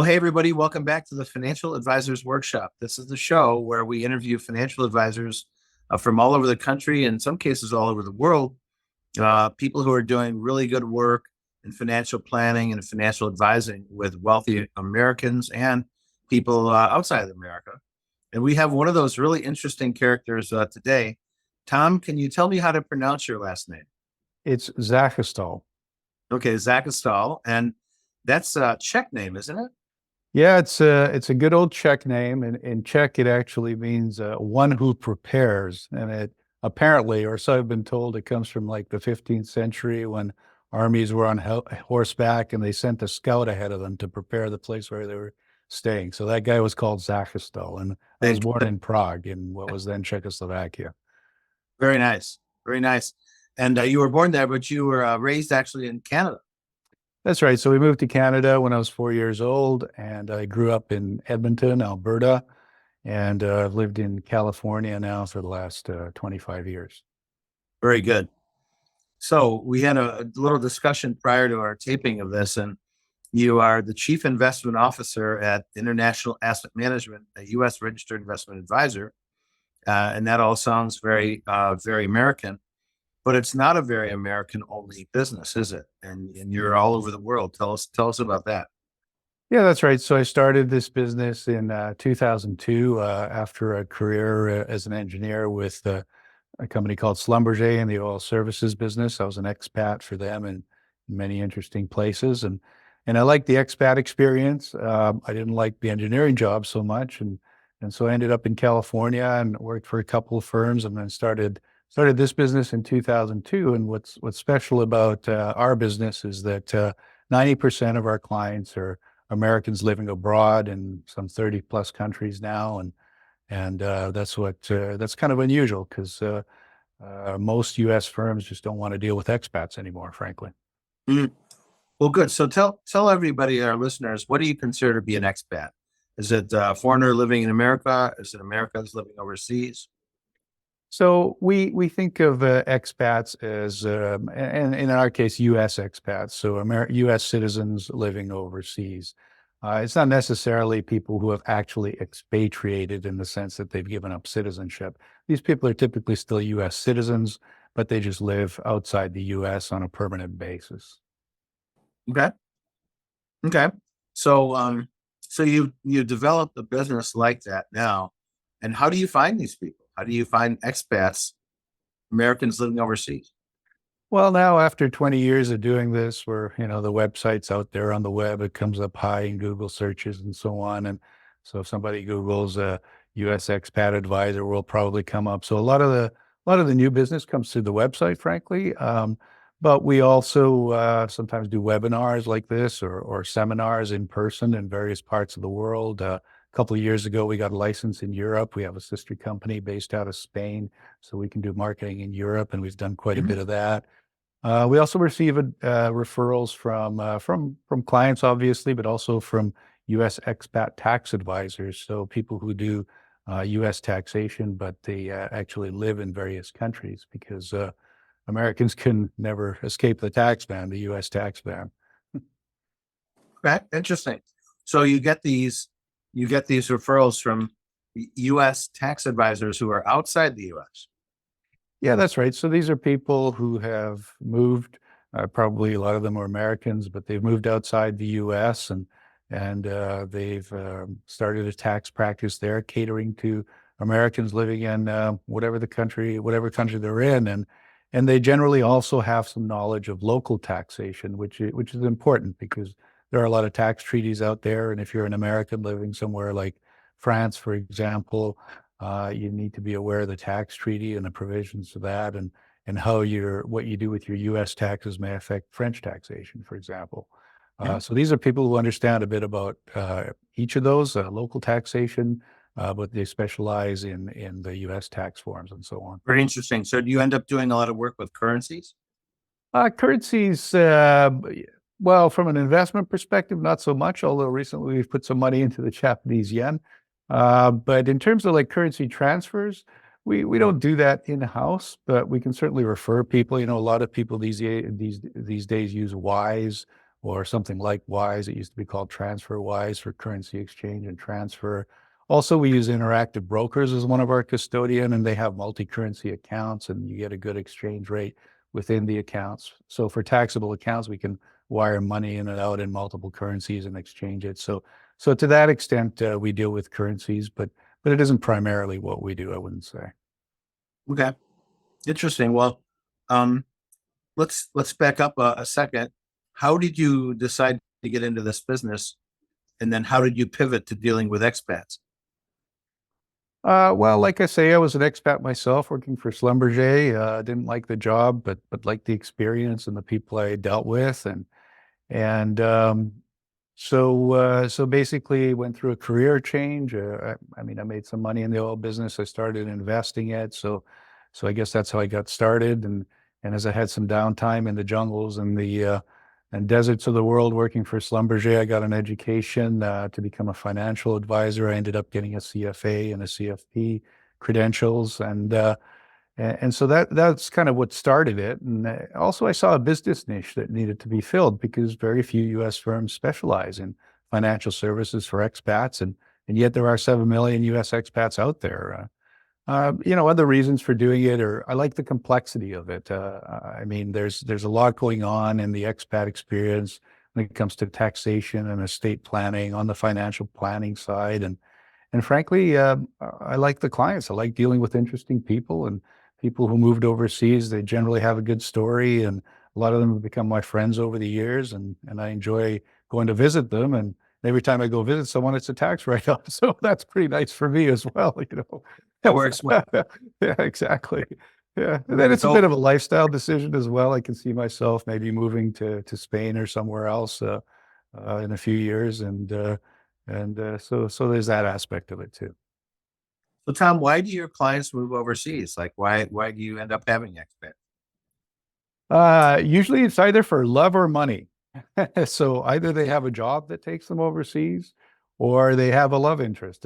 Well, hey, everybody, welcome back to the Financial Advisors Workshop. This is the show where we interview financial advisors from all over the country, in some cases, all over the world, people who are doing really good work in financial planning and financial advising with wealthy Americans and people outside of America. And we have one of those really interesting characters today. Tom, can you tell me how to pronounce your last name? It's Zachystal. Okay, Zachystal. And that's a Czech name, isn't it? Yeah, it's a good old Czech name. In Czech, it actually means one who prepares, and it apparently, or so I've been told, it comes from like the 15th century when armies were on horseback and they sent a scout ahead of them to prepare the place where they were staying. So that guy was called Zachystal, and I was Thank born in Prague, in what was then Czechoslovakia. Very nice. Very nice. And you were born there, but you were raised actually in Canada. That's right. So we moved to Canada when I was 4 years old, and I grew up in Edmonton, Alberta, and I've lived in California now for the last 25 years. Very good. So we had a little discussion prior to our taping of this, and you are the chief investment officer at International Asset Management, a U.S. registered investment advisor. And that all sounds very American, but it's not a very American only business, is it? And you're all over the world. Tell us about that. Yeah, that's right. So I started this business in 2002 after a career as an engineer with a company called Schlumberger in the oil services business. I was an expat for them in many interesting places, and I liked the expat experience. I didn't like the engineering job so much, and so I ended up in California and worked for a couple of firms, and then started this business in 2002. And what's special about our business is that 90% of our clients are Americans living abroad in some 30 plus countries now, and that's kind of unusual because most U.S. firms just don't want to deal with expats anymore, frankly. Mm. Well, good. So tell everybody, our listeners, what do you consider to be an expat? Is it a foreigner living in America? Is it Americans living overseas? So we think of expats as, and in our case, U.S. expats, so U.S. citizens living overseas. It's not necessarily people who have actually expatriated in the sense that they've given up citizenship. These people are typically still U.S. citizens, but they just live outside the U.S. on a permanent basis. Okay. Okay. So so you developed a business like that now. And how do you find these people? How do you find expats, Americans living overseas? Well, now after 20 years of doing this, where the website's out there on the web, it comes up high in Google searches and so on. And so if somebody Googles US expat advisor, will probably come up. So a lot of the new business comes through the website, frankly. But we also sometimes do webinars like this or seminars in person in various parts of the world. A couple of years ago, we got a license in Europe. We have a sister company based out of Spain, so we can do marketing in Europe, and we've done quite a Mhm. bit of that. We also receive referrals from clients, obviously, but also from U.S. expat tax advisors. So people who do U.S. taxation, but they actually live in various countries because Americans can never escape the tax ban, the U.S. tax ban. Okay, interesting. So you get these referrals from US tax advisors who are outside the US. Yeah, that's right. So these are people who have moved. Probably a lot of them are Americans, but they've moved outside the U.S. and they've started a tax practice there, catering to Americans living in whatever country they're in, and they generally also have some knowledge of local taxation, which is important because there are a lot of tax treaties out there, and if you're an American living somewhere like France, for example, you need to be aware of the tax treaty and the provisions of that, and how what you do with your U.S. taxes may affect French taxation, for example. Yeah. So these are people who understand a bit about each of those local taxation, but they specialize in the U.S. tax forms and so on. Very interesting. So do you end up doing a lot of work with currencies? Currencies, well, from an investment perspective, not so much, although recently we've put some money into the Japanese yen. But in terms of like currency transfers, we don't do that in-house, but we can certainly refer people. A lot of people these days use Wise or something like Wise. It used to be called TransferWise for currency exchange and transfer. Also, we use Interactive Brokers as one of our custodian, and they have multi-currency accounts, and you get a good exchange rate within the accounts. So for taxable accounts, we can wire money in and out in multiple currencies and exchange it. So to that extent, we deal with currencies, but it isn't primarily what we do, I wouldn't say. Okay, interesting. Well, um, let's back up a second. How did you decide to get into this business, and then how did you pivot to dealing with expats? Well, like I say, I was an expat myself working for Schlumberger. Didn't like the job, but liked the experience and the people I dealt with, and so basically went through a career change. I mean, I made some money in the oil business. I started investing it. So I guess that's how I got started. And as I had some downtime in the jungles and the and deserts of the world working for Schlumberger, I got an education to become a financial advisor. I ended up getting a CFA and a CFP credentials, and so that's kind of what started it. And also, I saw a business niche that needed to be filled because very few U.S. firms specialize in financial services for expats, and yet there are 7 million U.S. expats out there. Other reasons for doing it, or I like the complexity of it. I mean, there's a lot going on in the expat experience when it comes to taxation and estate planning on the financial planning side, and frankly, I like the clients. I like dealing with interesting people and people who moved overseas. They generally have a good story, and a lot of them have become my friends over the years, and I enjoy going to visit them. And every time I go visit someone, it's a tax write-off. So that's pretty nice for me as well, you know. That works well. Yeah, exactly. Yeah. And then it's a bit So, of a lifestyle decision as well. I can see myself maybe moving to Spain or somewhere else in a few years, and so there's that aspect of it too. so Tom, why do your clients move overseas? Like, why do you end up having expats? Usually it's either for love or money. So either they have a job that takes them overseas, or they have a love interest.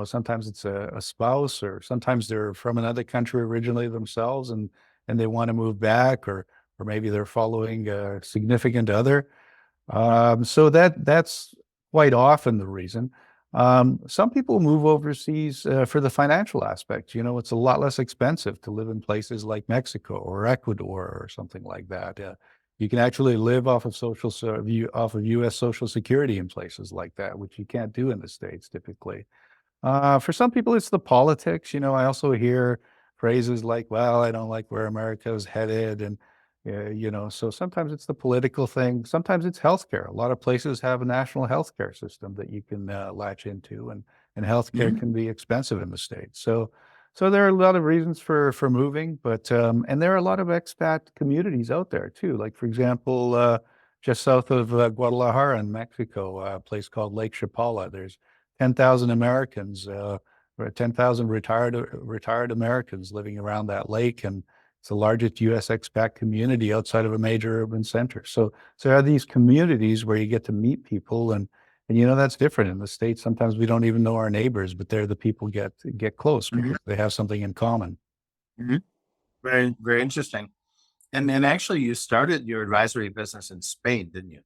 Sometimes it's a spouse, or sometimes they're from another country originally themselves, and they want to move back, or maybe they're following a significant other. So that's quite often the reason. Some people move overseas for the financial aspect. You know, it's a lot less expensive to live in places like Mexico or Ecuador or something like that. You can actually live off of off of U.S. Social Security in places like that, which you can't do in the States typically. For some people, it's the politics. You know, I also hear phrases like, well, I don't like where America is headed. And, so sometimes it's the political thing. Sometimes it's healthcare. A lot of places have a national healthcare system that you can latch into, and healthcare Mhm. can be expensive in the States. So there are a lot of reasons for moving, and there are a lot of expat communities out there too. Like, for example, just south of Guadalajara in Mexico, a place called Lake Chapala. There's 10,000 Americans, or 10,000 retired Americans living around that lake, and it's the largest U.S. expat community outside of a major urban center. So there are these communities where you get to meet people, and that's different in the States. Sometimes we don't even know our neighbors, but they're the people get close Mhm. because they have something in common. Mhm. Very, very interesting. And then actually, you started your advisory business in Spain, didn't you?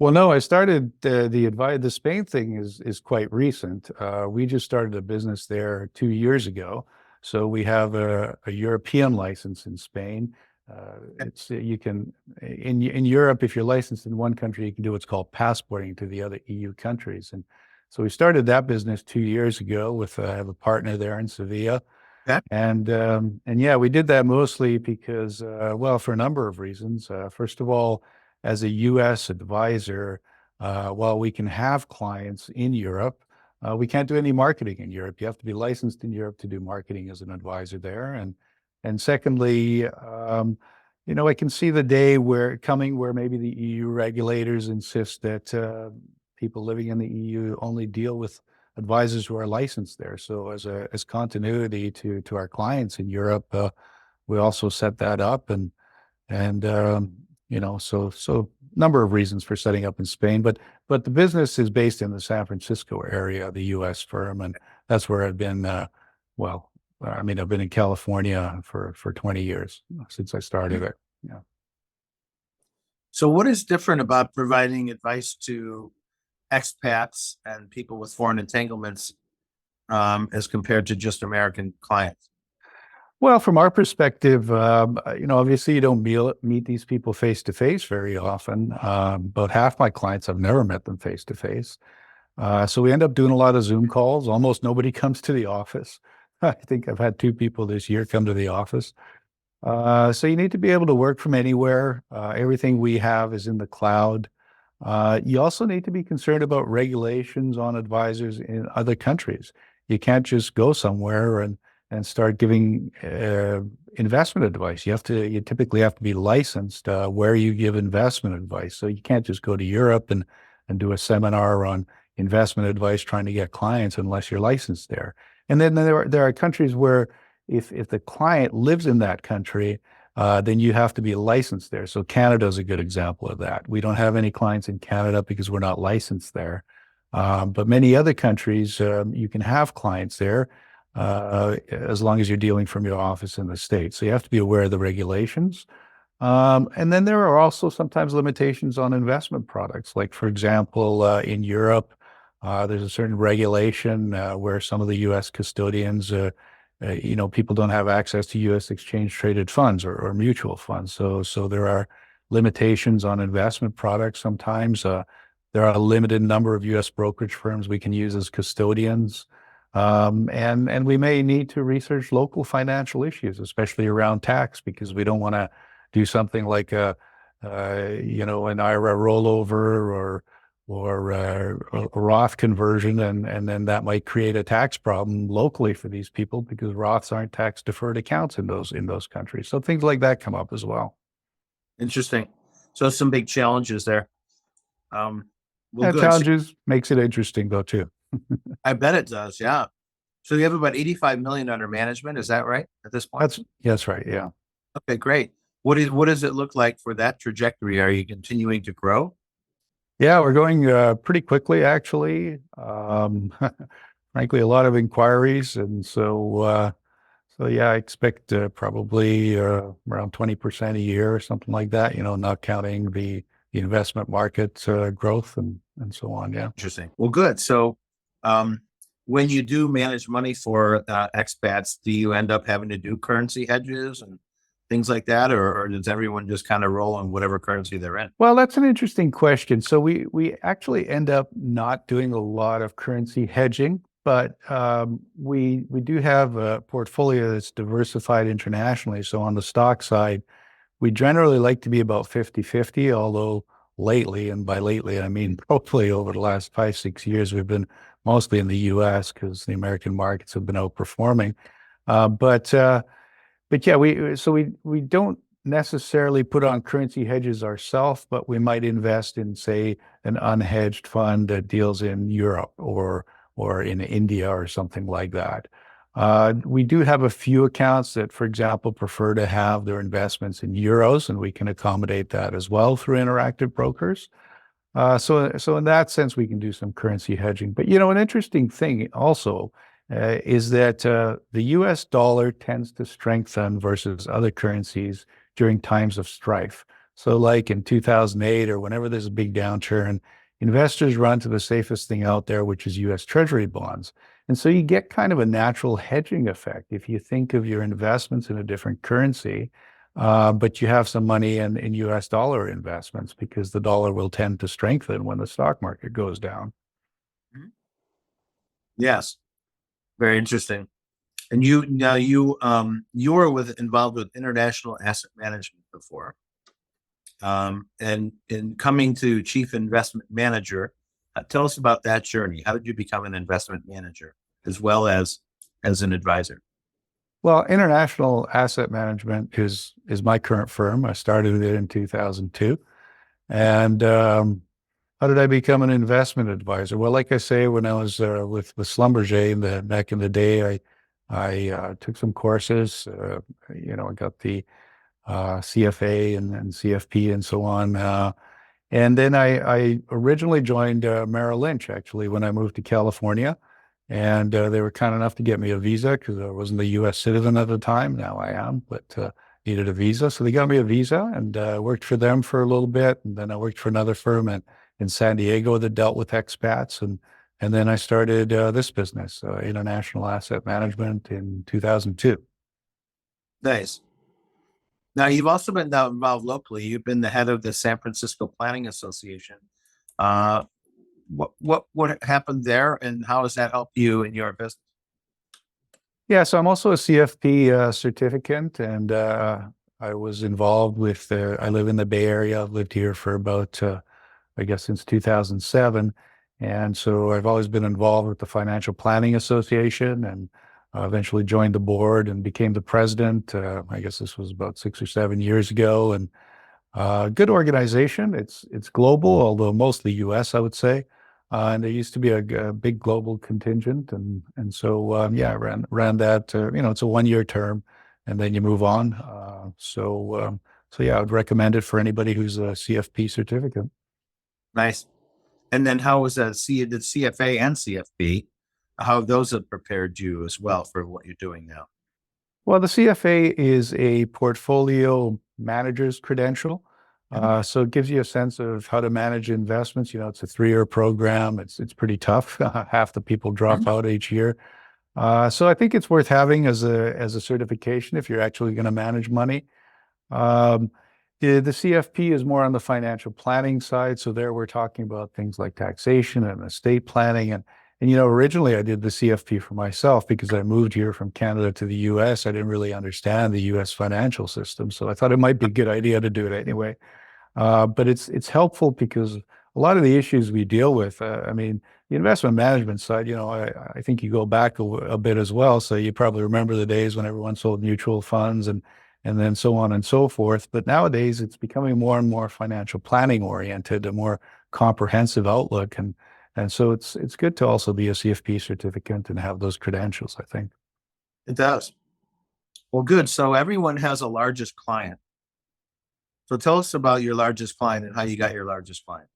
Well, no, I started the Spain thing is quite recent. We just started a business there 2 years ago. So we have a European license in Spain. It's you can in Europe, if you're licensed in one country, you can do what's called passporting to the other EU countries. And so we started that business 2 years ago with I have a partner there in Sevilla. Okay. And yeah, we did that mostly because, well, for a number of reasons. First of all, as a U.S. advisor, while we can have clients in Europe, we can't do any marketing in Europe. You have to be licensed in Europe to do marketing as an advisor there. And secondly, I can see the day where maybe the EU regulators insist that people living in the EU only deal with advisors who are licensed there. So as continuity to our clients in Europe, we also set that up, and number of reasons for setting up in Spain, but the business is based in the San Francisco area, the U.S. firm, and that's where I've been. Well, I mean, I've been in California for 20 years since I started Mhm. it. Yeah. So what is different about providing advice to expats and people with foreign entanglements as compared to just American clients? Well, from our perspective, obviously you don't meet these people face to face very often. About half my clients, I've never met them face to face. So we end up doing a lot of Zoom calls. Almost nobody comes to the office. I think I've had two people this year come to the office. So you need to be able to work from anywhere. Everything we have is in the cloud. You also need to be concerned about regulations on advisors in other countries. You can't just go somewhere and start giving investment advice. You typically have to be licensed where you give investment advice. So you can't just go to Europe and do a seminar on investment advice trying to get clients unless you're licensed there. And then there are countries where if the client lives in that country, then you have to be licensed there. So Canada is a good example of that. We don't have any clients in Canada because we're not licensed there. But many other countries, you can have clients there as long as you're dealing from your office in the States. So you have to be aware of the regulations. And then there are also sometimes limitations on investment products. Like, for example, in Europe, there's a certain regulation where some of the U.S. custodians people don't have access to U.S. exchange traded funds or mutual funds. So there are limitations on investment products. Sometimes there are a limited number of U.S. brokerage firms we can use as custodians. And we may need to research local financial issues, especially around tax, because we don't want to do something like an IRA rollover or a Roth conversion, and then that might create a tax problem locally for these people because Roths aren't tax deferred accounts in those countries. So things like that come up as well. Interesting. So some big challenges there. Well, Yeah, good. challenges makes it interesting though too. I bet it does. Yeah. So you have about 85 million under management. Is that right at this point? That's right. Yeah. Okay, great. What does it look like for that trajectory? Are you continuing to grow? Yeah, we're going pretty quickly, actually. Frankly, a lot of inquiries, and so yeah, I expect probably around 20% a year or something like that. Not counting the investment market growth and so on. Yeah. Interesting. Well, good. So, when you do manage money for expats, do you end up having to do currency hedges and things like that, or does everyone just kind of roll on whatever currency they're in? Well, that's an interesting question. So we actually end up not doing a lot of currency hedging, but we do have a portfolio that's diversified internationally. So on the stock side, we generally like to be about 50-50, although lately, and by lately, I mean probably over the last 5-6 years, we've been mostly in the US because the American markets have been outperforming. But yeah, we don't necessarily put on currency hedges ourselves, but we might invest in, say, an unhedged fund that deals in Europe or in India or something like that. We do have a few accounts that, for example, prefer to have their investments in euros, and we can accommodate that as well through Interactive Brokers. So in that sense, we can do some currency hedging. But an interesting thing also is that the U.S. dollar tends to strengthen versus other currencies during times of strife. So like in 2008 or whenever there's a big downturn, investors run to the safest thing out there, which is U.S. Treasury bonds. And so you get kind of a natural hedging effect if you think of your investments in a different currency, but you have some money in U.S. dollar investments because the dollar will tend to strengthen when the stock market goes down. Yes, very interesting. And you were involved with international asset management before, and in coming to chief investment manager. Tell us about that journey. How did you become an investment manager as well as an advisor? Well, International Asset Management is my current firm. I started it in 2002. And how did I become an investment advisor? Well, like I say, when I was with Schlumberger back in the day, I took some courses. I got the CFA and CFP and so on. And then I originally joined Merrill Lynch, actually, when I moved to California. And they were kind enough to get me a visa because I wasn't a U.S. citizen at the time. Now I am, but needed a visa. So they got me a visa, and worked for them for a little bit. And then I worked for another firm in San Diego that dealt with expats. And then I started this business, international asset management, in 2002. Nice. Now, you've also been now involved locally. You've been the head of the San Francisco Planning Association. Uh, what happened there, and how has that helped you in your business? Yeah, so I'm also a CFP certificate, and I was involved with, I live in the Bay Area. I've lived here for about, I guess, since 2007. And so I've always been involved with the Financial Planning Association, and eventually joined the board and became the president. I guess this was about 6 or 7 years ago. And good organization. It's global, although mostly U.S., I would say. And there used to be a big global contingent, and so yeah, I ran that. It's a 1 year term, and then you move on. So yeah, I would recommend it for anybody who's a CFP certificate. Nice. And then how was that? You did CFA and CFP. How those have prepared you as well for what you're doing now? Well, the CFA is a portfolio manager's credential. So it gives you a sense of how to manage investments. It's a 3 year program. It's pretty tough. Half the people drop out each year. So I think it's worth having as a certification if you're actually going to manage money. Um, the CFP is more on the financial planning side. So there we're talking about things like taxation and estate planning. And originally I did the CFP for myself because I moved here from Canada to the US. I didn't really understand the US financial system. So I thought it might be a good idea to do it anyway. But it's helpful because a lot of the issues we deal with, I mean, the investment management side, I think you go back a bit as well. So you probably remember the days when everyone sold mutual funds and then so on and so forth. But nowadays it's becoming more and more financial planning oriented, a more comprehensive outlook. And so it's good to also be a CFP certificate and have those credentials, I think. It does. Well, good. So everyone has a largest client. So tell us about your largest client and how you got your largest client.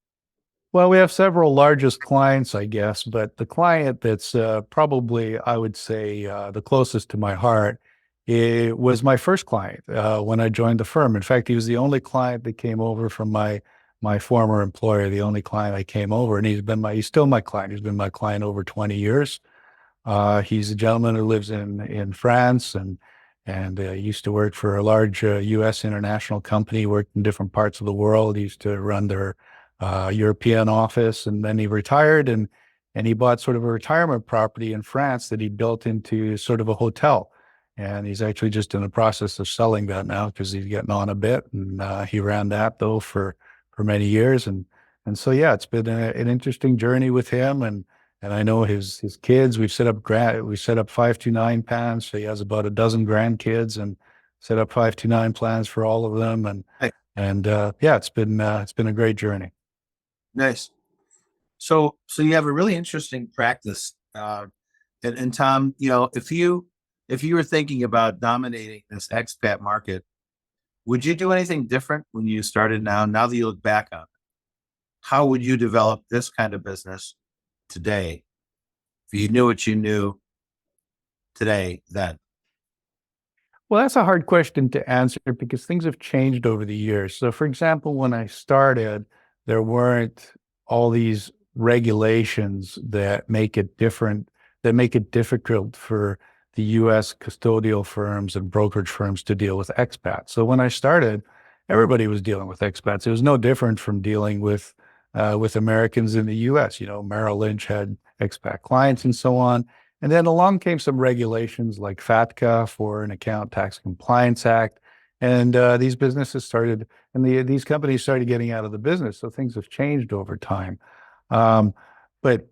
Well, we have several largest clients, I guess, but the client that's probably, I would say, the closest to my heart, it was my first client when I joined the firm. In fact, he was the only client that came over from my former employer, the only client I came over, and he's still my client. He's been my client over 20 years. He's a gentleman who lives in France, and used to work for a large U.S. international company, worked in different parts of the world. He used to run their European office, and then he retired, and he bought sort of a retirement property in France that he built into sort of a hotel. And he's actually just in the process of selling that now because he's getting on a bit. And he ran that though for many years, and so yeah, it's been an interesting journey with him. And I know his kids. We set up 529 plans. So he has about a dozen grandkids, and set up 529 plans for all of them. And yeah, it's been a great journey. Nice. So you have a really interesting practice. And Tom, if you were thinking about dominating this expat market, would you do anything different when you started now that you look back on it? How would you develop this kind of business today if you knew what you knew today then? Well, that's a hard question to answer because things have changed over the years. So, for example, when I started, there weren't all these regulations that make it different, that make it difficult for the US custodial firms and brokerage firms to deal with expats. So when I started, everybody was dealing with expats. It was no different from dealing with Americans in the US. Merrill Lynch had expat clients and so on. And then along came some regulations like FATCA, Foreign Account Tax Compliance Act. And these businesses started, and these companies started getting out of the business. So things have changed over time. But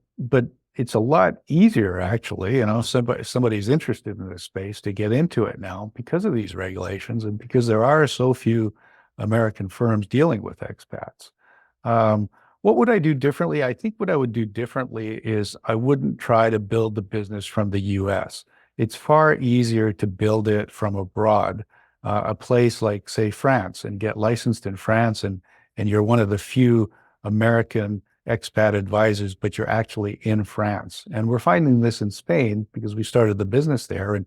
it's a lot easier, actually, somebody's interested in this space to get into it now because of these regulations and because there are so few American firms dealing with expats. What would I do differently? I think what I would do differently is I wouldn't try to build the business from the US. It's far easier to build it from abroad, a place like, say, France, and get licensed in France, and you're one of the few American expat advisors, but you're actually in France. And we're finding this in Spain because we started the business there. And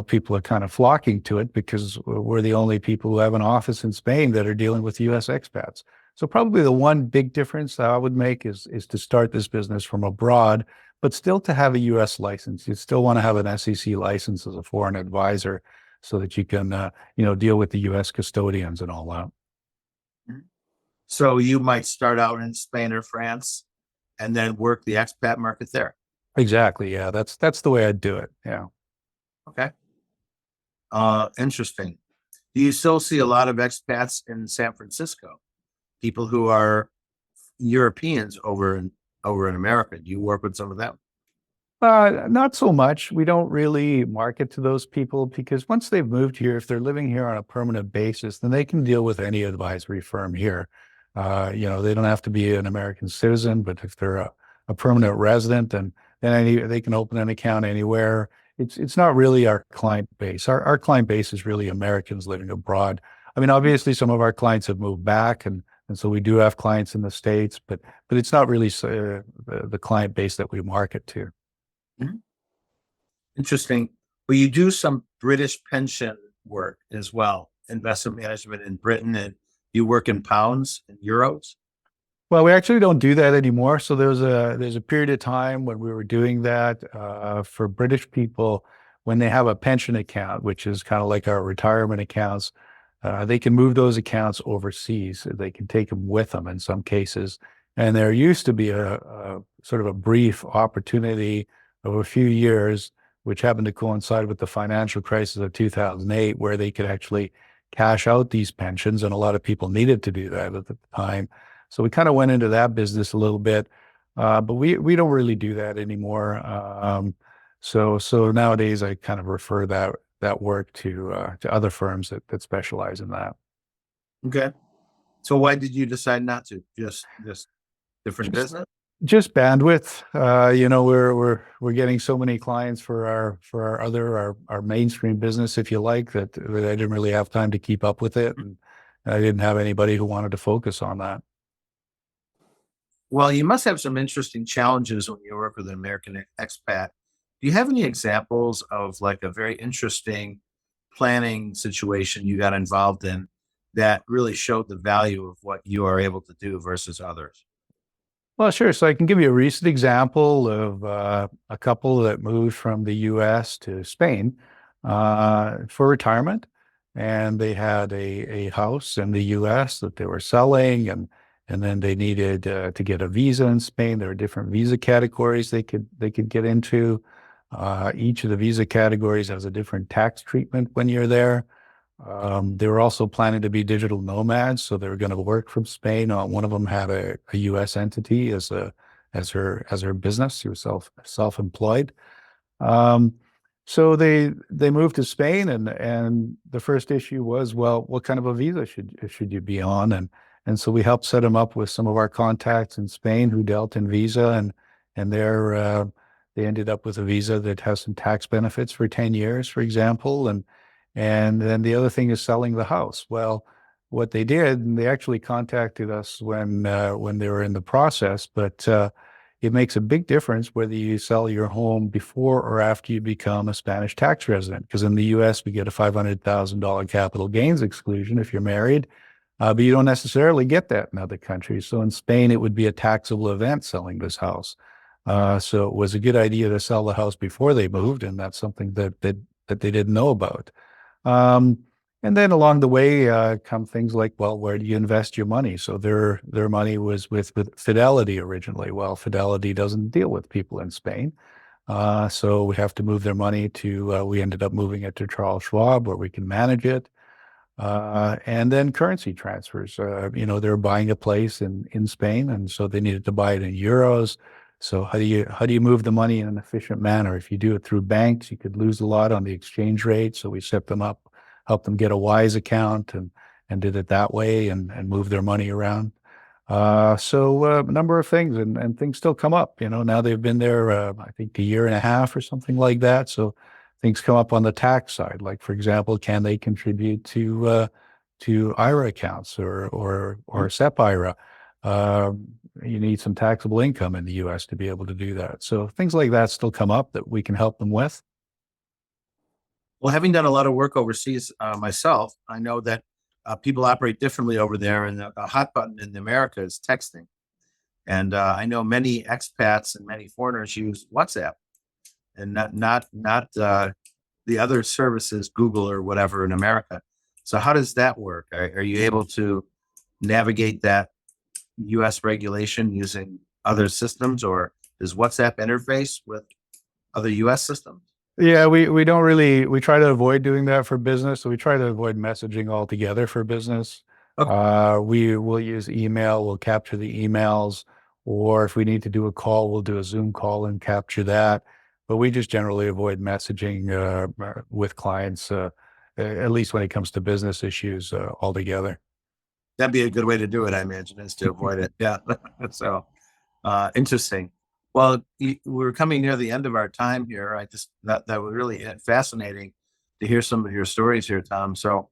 people are kind of flocking to it because we're the only people who have an office in Spain that are dealing with U.S. expats. So probably the one big difference that I would make is to start this business from abroad, but still to have a U.S. license. You still want to have an SEC license as a foreign advisor so that you can, deal with the U.S. custodians and all that. So you might start out in Spain or France and then work the expat market there. Exactly. Yeah, that's the way I'd do it. Yeah. Okay. Interesting. Do you still see a lot of expats in San Francisco? People who are Europeans over in America. Do you work with some of them? Not so much. We don't really market to those people because once they've moved here, if they're living here on a permanent basis, then they can deal with any advisory firm here. They don't have to be an American citizen, but if they're a permanent resident, then they can open an account anywhere. It's not really our client base. Our client base is really Americans living abroad. I mean, obviously, some of our clients have moved back, and so we do have clients in the States, but it's not really the client base that we market to. Mhm. Interesting. Well, you do some British pension work as well, investment management in Britain, and you work in pounds and euros. Well, we actually don't do that anymore. So there's a period of time when we were doing that for British people when they have a pension account, which is kind of like our retirement accounts. They can move those accounts overseas. They can take them with them in some cases. And there used to be a sort of a brief opportunity of a few years, which happened to coincide with the financial crisis of 2008, where they could actually cash out these pensions. And a lot of people needed to do that at the time. So we kind of went into that business a little bit, but we don't really do that anymore. So nowadays I kind of refer that work to other firms that specialize in that. Okay. So why did you decide not to? Just different Just business? just bandwidth. We're getting so many clients for our mainstream business, if you like, that I didn't really have time to keep up with it, and I didn't have anybody who wanted to focus on that. Well, you must have some interesting challenges when you work with an American expat. Do you have any examples of like a very interesting planning situation you got involved in that really showed the value of what you are able to do versus others? Well, sure. So I can give you a recent example of a couple that moved from the U.S. to Spain for retirement, and they had a house in the U.S. that they were selling, and then they needed to get a visa in Spain. There are different visa categories they could get into. Each of the visa categories has a different tax treatment when you're there. They were also planning to be digital nomads, so they were going to work from Spain. One of them had a U.S. entity as her business. She was self-employed. Um, so they moved to Spain, and the first issue was, well, what kind of a visa should you be on? And so we helped set them up with some of our contacts in Spain who dealt in visa, and they ended up with a visa that has some tax benefits for 10 years, for example, and then the other thing is selling the house. Well, what they did, and they actually contacted us when they were in the process, but it makes a big difference whether you sell your home before or after you become a Spanish tax resident. Because in the U.S., we get a $500,000 capital gains exclusion if you're married, but you don't necessarily get that in other countries. So in Spain, it would be a taxable event selling this house. So it was a good idea to sell the house before they moved, and that's something that they didn't know about. Um, and then along the way come things like, well, where do you invest your money? So their money was with Fidelity originally. Well, Fidelity doesn't deal with people in Spain. So we have to move their money we ended up moving it to Charles Schwab where we can manage it. And then currency transfers. They're buying a place in Spain, and so they needed to buy it in euros. So how do you move the money in an efficient manner? If you do it through banks, you could lose a lot on the exchange rate. So we set them up, helped them get a Wise account, and did it that way, and move their money around. So a number of things, and things still come up. Now they've been there, I think, a year and a half or something like that. So things come up on the tax side, like for example, can they contribute to IRA accounts or SEP IRA? You need some taxable income in the U.S. to be able to do that. So things like that still come up that we can help them with. Well, having done a lot of work overseas myself, I know that people operate differently over there, and the hot button in America is texting. And I know many expats and many foreigners use WhatsApp, and not the other services, Google or whatever in America. So how does that work? Are you able to navigate that U.S. regulation using other systems, or does WhatsApp interface with other U.S. systems? Yeah, we don't really, we try to avoid doing that for business. So we try to avoid messaging altogether for business. Okay. We will use email, we'll capture the emails, or if we need to do a call, we'll do a Zoom call and capture that. But we just generally avoid messaging with clients, at least when it comes to business issues altogether. That'd be a good way to do it, I imagine, is to avoid it. Yeah. So interesting. Well, we're coming near the end of our time here. That was really fascinating to hear some of your stories here, Tom. So,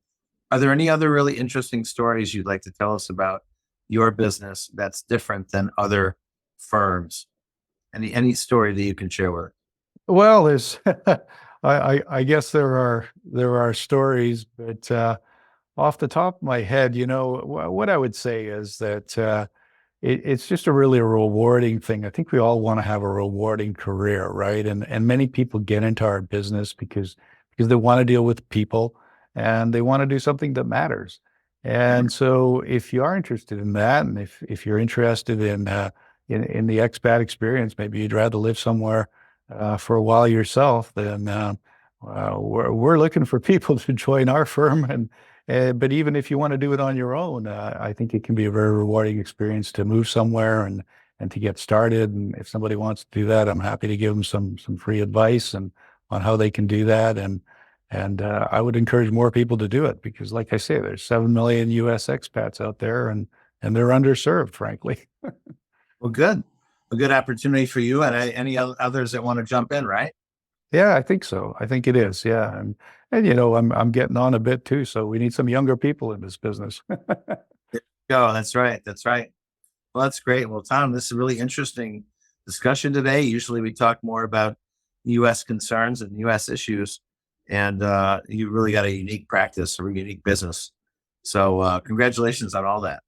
are there any other really interesting stories you'd like to tell us about your business that's different than other firms? Any story that you can share with us? Well, there's, I guess there are stories, but off the top of my head, what I would say is that it's just a rewarding thing. I think we all want to have a rewarding career, right? And many people get into our business because they want to deal with people and they want to do something that matters. And so if you are interested in that, and if you're interested in the expat experience, maybe you'd rather live somewhere for a while yourself, then we're looking for people to join our firm. But even if you want to do it on your own, I think it can be a very rewarding experience to move somewhere and to get started. And if somebody wants to do that, I'm happy to give them some free advice and on how they can do that. And I would encourage more people to do it because, like I say, there's 7 million U.S. expats out there, and they're underserved, frankly. Well, good. A good opportunity for you and any others that want to jump in, right? Yeah, I think so. I think it is. Yeah, and I'm getting on a bit too, so we need some younger people in this business. Oh, that's right. That's right. Well, that's great. Well, Tom, this is a really interesting discussion today. Usually we talk more about U.S. concerns and U.S. issues, and you really got a unique practice or a unique business. So congratulations on all that.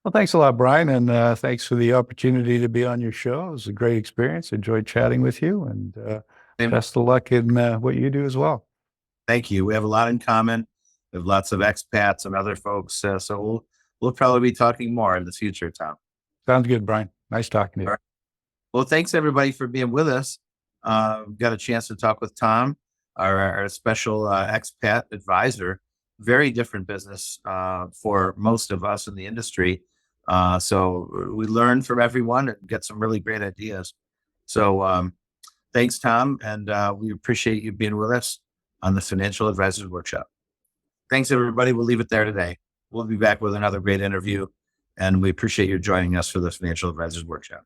Well, thanks a lot, Brian, and thanks for the opportunity to be on your show. It was a great experience. Enjoyed chatting with you, and best of luck in what you do as well. Thank you. We have a lot in common. We have lots of expats and other folks. So we'll probably be talking more in the future, Tom. Sounds good, Brian. Nice talking to you. All right. Well, thanks everybody for being with us. Got a chance to talk with Tom, our special expat advisor. Very different business for most of us in the industry. So we learn from everyone and get some really great ideas. So thanks, Tom, and we appreciate you being with us on the Financial Advisors Workshop. Thanks, everybody. We'll leave it there today. We'll be back with another great interview, and we appreciate you joining us for the Financial Advisors Workshop.